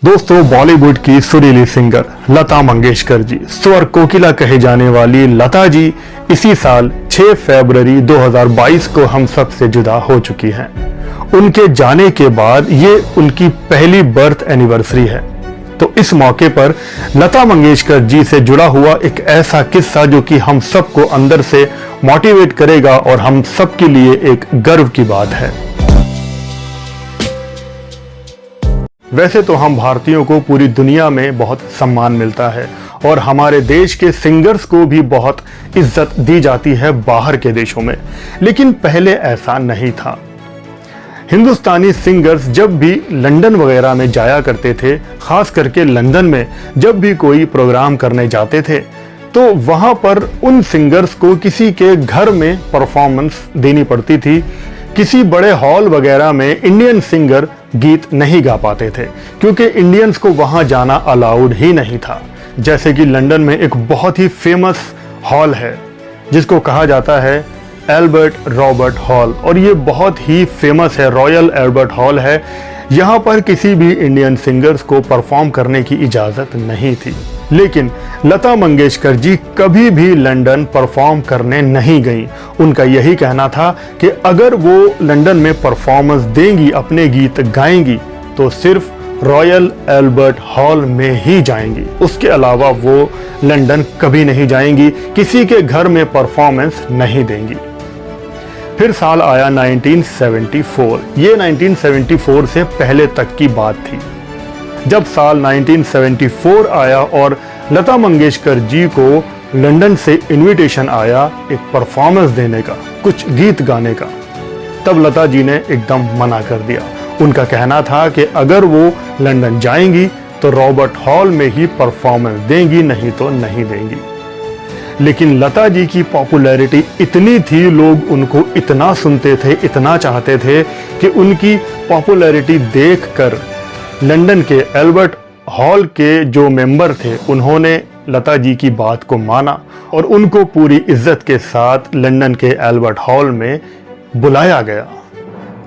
दोस्तों, बॉलीवुड की सुरीली सिंगर लता मंगेशकर जी, स्वर कोकिला कहे जाने वाली लता जी इसी साल 6 फरवरी 2022 को हम सब से जुदा हो चुकी हैं। उनके जाने के बाद ये उनकी पहली बर्थ एनिवर्सरी है। तो इस मौके पर लता मंगेशकर जी से जुड़ा हुआ एक ऐसा किस्सा जो कि हम सबको अंदर से मोटिवेट करेगा और हम सबके लिए एक गर्व की बात है। वैसे तो हम भारतीयों को पूरी दुनिया में बहुत सम्मान मिलता है और हमारे देश के सिंगर्स को भी बहुत इज्जत दी जाती है बाहर के देशों में, लेकिन पहले ऐसा नहीं था। हिंदुस्तानी सिंगर्स जब भी लंदन वगैरह में जाया करते थे, खास करके लंदन में जब भी कोई प्रोग्राम करने जाते थे, तो वहां पर उन सिंगर्स को किसी के घर में परफॉर्मेंस देनी पड़ती थी। किसी बड़े हॉल वगैरह में इंडियन सिंगर गीत नहीं गा पाते थे क्योंकि इंडियंस को वहां जाना अलाउड ही नहीं था। जैसे कि लंदन में एक बहुत ही फेमस हॉल है जिसको कहा जाता है एल्बर्ट रॉबर्ट हॉल, और ये बहुत ही फेमस है, रॉयल एल्बर्ट हॉल है। यहाँ पर किसी भी इंडियन सिंगर्स को परफॉर्म करने की इजाज़त नहीं थी। लेकिन लता मंगेशकर जी कभी भी लंदन परफॉर्म करने नहीं गई। उनका यही कहना था कि अगर वो लंदन में परफॉर्मेंस देंगी, अपने गीत गाएंगी, तो सिर्फ रॉयल एल्बर्ट हॉल में ही जाएंगी, उसके अलावा वो लंदन कभी नहीं जाएंगी, किसी के घर में परफॉर्मेंस नहीं देंगी। फिर साल आया 1974। ये 1974 से पहले तक की बात थी। जब साल 1974 आया और लता मंगेशकर जी को लंदन से इनविटेशन आया एक परफॉर्मेंस देने का, कुछ गीत गाने का, तब लता जी ने एकदम मना कर दिया। उनका कहना था कि अगर वो लंदन जाएंगी तो रॉबर्ट हॉल में ही परफॉर्मेंस देंगी, नहीं तो नहीं देंगी। लेकिन लता जी की पॉपुलैरिटी इतनी थी, लोग उनको इतना सुनते थे, इतना चाहते थे कि उनकी पॉपुलैरिटी देखकर लंदन के एल्बर्ट हॉल के जो मेंबर थे उन्होंने लता जी की बात को माना और उनको पूरी इज्जत के साथ लंदन के एल्बर्ट हॉल में बुलाया गया।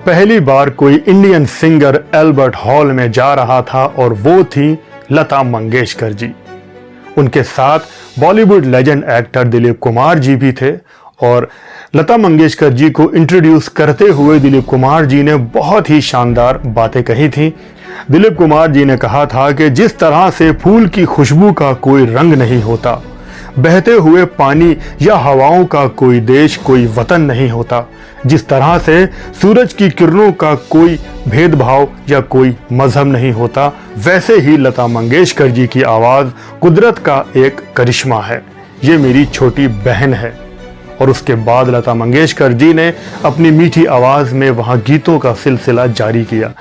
पहली बार कोई इंडियन सिंगर एल्बर्ट हॉल में जा रहा था और वो थी लता मंगेशकर जी। उनके साथ बॉलीवुड लेजेंड एक्टर दिलीप कुमार जी भी थे और लता मंगेशकर जी को इंट्रोड्यूस करते हुए दिलीप कुमार जी ने बहुत ही शानदार बातें कही थी। दिलीप कुमार जी ने कहा था कि जिस तरह से फूल की खुशबू का कोई रंग नहीं होता, बहते हुए पानी या हवाओं का कोई देश, कोई वतन नहीं होता, जिस तरह से सूरज की किरणों का कोई भेदभाव या कोई मजहब नहीं होता, वैसे ही लता मंगेशकर जी की आवाज़ कुदरत का एक करिश्मा है। ये मेरी छोटी बहन है। और उसके बाद लता मंगेशकर जी ने अपनी मीठी आवाज़ में वहाँ गीतों का सिलसिला जारी किया।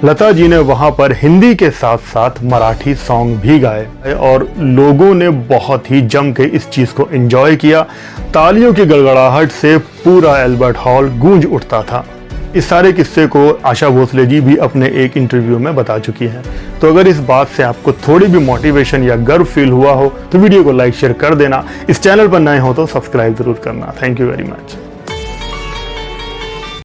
लता जी ने वहाँ पर हिंदी के साथ साथ मराठी सॉन्ग भी गाए और लोगों ने बहुत ही जम के इस चीज़ को एंजॉय किया। तालियों की गड़गड़ाहट से पूरा एल्बर्ट हॉल गूंज उठता था। इस सारे किस्से को आशा भोसले जी भी अपने एक इंटरव्यू में बता चुकी हैं। तो अगर इस बात से आपको थोड़ी भी मोटिवेशन या गर्व फील हुआ हो तो वीडियो को लाइक शेयर कर देना। इस चैनल पर नए हो तो सब्सक्राइब जरूर करना। Thank you very much.